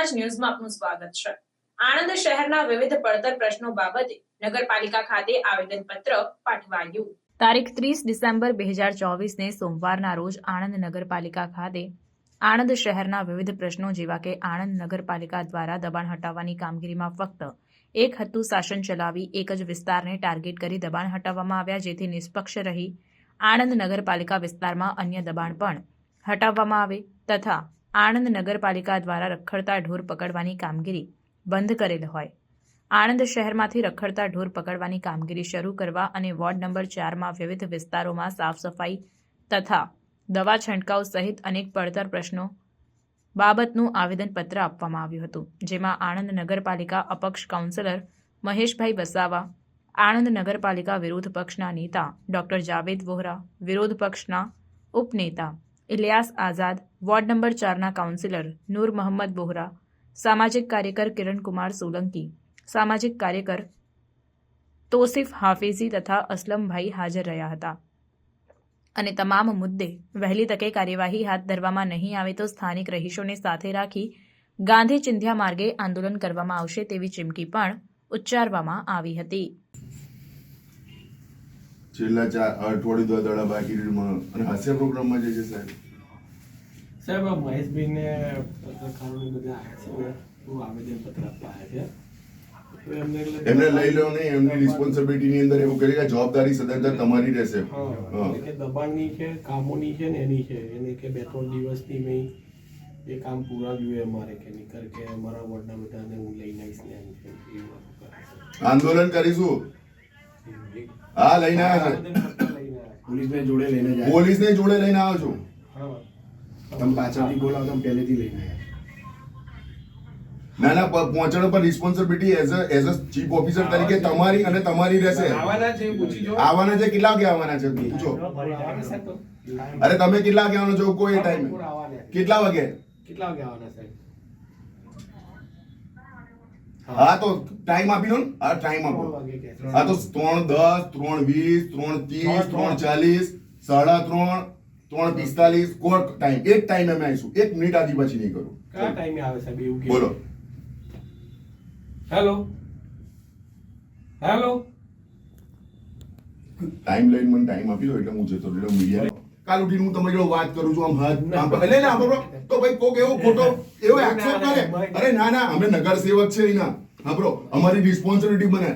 સ્વરાજ ન્યૂઝમાં આપનું સ્વાગત છે। આણંદ શહેરના વિવિધ પડતર પ્રશ્નો બાબતે નગરપાલિકા ખાતે આવેદનપત્ર પાઠવાયું। તારીખ 30 ડિસેમ્બર 2024ને સોમવારના રોજ આણંદ નગરપાલિકા ખાતે આણંદ શહેરના વિવિધ પ્રશ્નો જેવા કે આણંદ નગરપાલિકા દ્વારા દબાણ હટાવવાની કામગીરીમાં ફક્ત એક હતું શાસન ચલાવી એક જ વિસ્તારને ટાર્ગેટ કરી દબાણ હટાવવામાં આવ્યા, જેથી નિષ્પક્ષ રહી આણંદ નગરપાલિકા વિસ્તારમાં અન્ય દબાણ પણ હટાવવામાં આવે તથા આણંદ નગરપાલિકા દ્વારા રખડતા ઢોર પકડવાની કામગીરી બંધ કરેલ હોય। આણંદ શહેરમાંથી રખડતા ઢોર પકડવાની કામગીરી શરૂ કરવા અને વોર્ડ નંબર 4માં વિવિધ વિસ્તારોમાં સાફ સફાઈ તથા દવા છંટકાવ સહિત અનેક પડતર પ્રશ્નો બાબતનું આવેદનપત્ર આપવામાં આવ્યું હતું, જેમાં આણંદ નગરપાલિકા અપક્ષ કાઉન્સિલર મહેશભાઈ વસાવા, આણંદ નગરપાલિકા વિરોધ પક્ષના નેતા ડોક્ટર જાવેદ વોહરા, વિરોધ પક્ષના ઉપનેતા ઇલિયાસ આઝાદ, વોર્ડ નંબર 4ના કાઉન્સિલર નૂર મોહમ્મદ બોહરા, સામાજિક કાર્યકર કિરણકુમાર સોલંકી, સામાજિક કાર્યકર તોસિફ હાફિઝી તથા અસલમભાઈ હાજર રહ્યા હતા અને તમામ મુદ્દે વહેલી તકે કાર્યવાહી હાથ ધરવામાં નહીં આવે તો સ્થાનિક રહીશોને સાથે રાખી ગાંધી ચિંધ્યા માર્ગે આંદોલન કરવામાં આવશે તેવી ચીમકી પણ ઉચ્ચારવામાં આવી હતી। છેલ્લા 4 અઠવાડિયું દડા બાકી અને હાસ્ય પ્રોગ્રામમાં જે છે સાહેબ મહેશભાઈને પત્રકારોને બધા આવ્યા છે, હું આવેદનપત્ર આપવા આવ્યા છે, એમને લઈ લો નહીં, એમની રિસ્પોન્સિબિલિટી ની અંદર એવું કરે કે જવાબદારી સદંતર તમારી રહેશે। કે દબાણની છે, કામોની છે ને એની છે, એને કે 2-3 દિવસની મેં એ કામ પૂરા જોઈએ અમારે કે નીકળ કે અમારા વોર્ડના બધાને હું લઈને આવીશ ને એમ છે આંદોલન કરીશું। હા લઈને આવ્યા પોલીસને જોડે લઈને જાય, પોલીસને જોડે લઈને આવો છો, તમે પાછળથી બોલાવો, તમે પહેલેથી લઈને આવ્યા। ના ના, પહોંચાડો પર responsibility as a chief officer તરીકે તમારી અને તમારી રહેશે। આવવાના છે, કેટલા વાગે આવવાના છે પૂછો। અરે તમે કેટલા વાગે આવવાના છો, કોઈ ટાઈમ કેટલા વાગે આવવાના સાહેબ? હા તો ટાઈમ આપી દો ને, હા ટાઈમ આપો। હા તો 3:10, 3:20, 3:30, 3:40, 3:45, 3:45 કોર્ટ ટાઈમ, એક ટાઈમ અમે આવીશું, 1 મિનિટ આજી પછી નહીં કરું। કયા ટાઈમે આવે સાહેબ એવું કે બોલો। હેલો હેલો ટાઈમ લઈને મને ટાઈમ આપી દો એટલે હું જતો રહ્યો મીડિયા કાલ ઉઠીને હું તમારી જોડે વાત કરું છું, આમ હાથ એટલે ના બરો તો ભાઈ કોક એવો ખોટો એવો એક્સેપ્ટ કરે, અરે ના ના અમે નગર સેવક છે એના, સાંભળો અમારી રિસ્પોન્સિબિલિટી બને,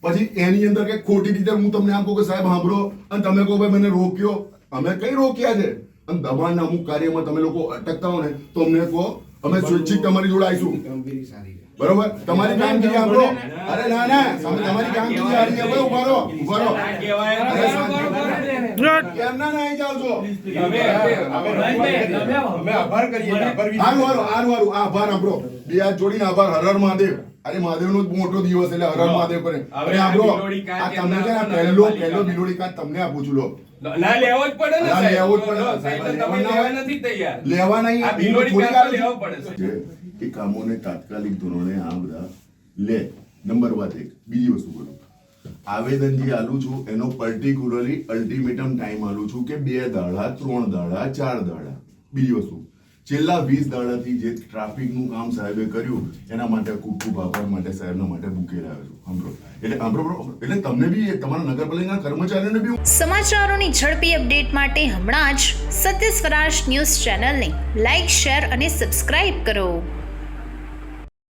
પછી એની અંદર કે ખોટી રીતે હું તમને આમ કહું કે સાહેબ સાંભળો અને તમે કહો ભાઈ મને રોક્યો, અમે કઈ રોક્યા છે? અને દબાણના અમુક કાર્યમાં તમે લોકો અટકતા હો ને તો અમને કહો, અમે સ્વૈચ્છિક તમારી જોડે આવીશું, કામગીરી સારી છે, બરોબર? તમારી કામગીરી સાંભળો, અરે ના ના તમારી કામગીરી સારી છે, ભાઈ ઉભા રહો કેમ ના આવી જાવ છો? અમે આભાર કરીએ, આભાર આપણો બે હાથ જોડીને આભાર, હર હર મહાદેવ। અરે મહાદેવનો મોટો દિવસ એટલે હર હર મહાદેવ કરે। અરે આપણો આ તમને છે ને પહેલો બિલોડી કાચ તમને આપું છું, લો ના લેવો જ પડે ને સાહેબ, લેવો જ પડે સાહેબ તો તમે લેવા નથી તૈયાર, લેવા નહીં, આ બિલોડી કાચ લેવો પડે છે એ કામોને તાત્કાલિક ધોરણે આ બધા લે। નંબર 1। બીજી વસ્તુ બોલું, આવેદન જે આલું છું એનો પર્ટિક્યુલરલી અલ્ટિમેટમ ટાઈમ આલું છું કે 2 દાડા, 3 દાડા, 4 દાડા। બીજી વસ્તુ, છેલ્લા 20 દાડાથી જે ટ્રાફિકનું કામ સાહેબે કર્યું એના માટે ખૂબ ખૂબ આભાર માટે સાહેબના માટે બુકે લાવ્યો છું, સાંભળો એટલે તમને બી તમારા નગરપાલિકાના કર્મચારીઓને બી સમાચારોની ઝડપી અપડેટ માટે હમણાં જ સત્ય સ્વરાજ ન્યૂઝ ચેનલને લાઇક, શેર અને સબસ્ક્રાઇબ કરો।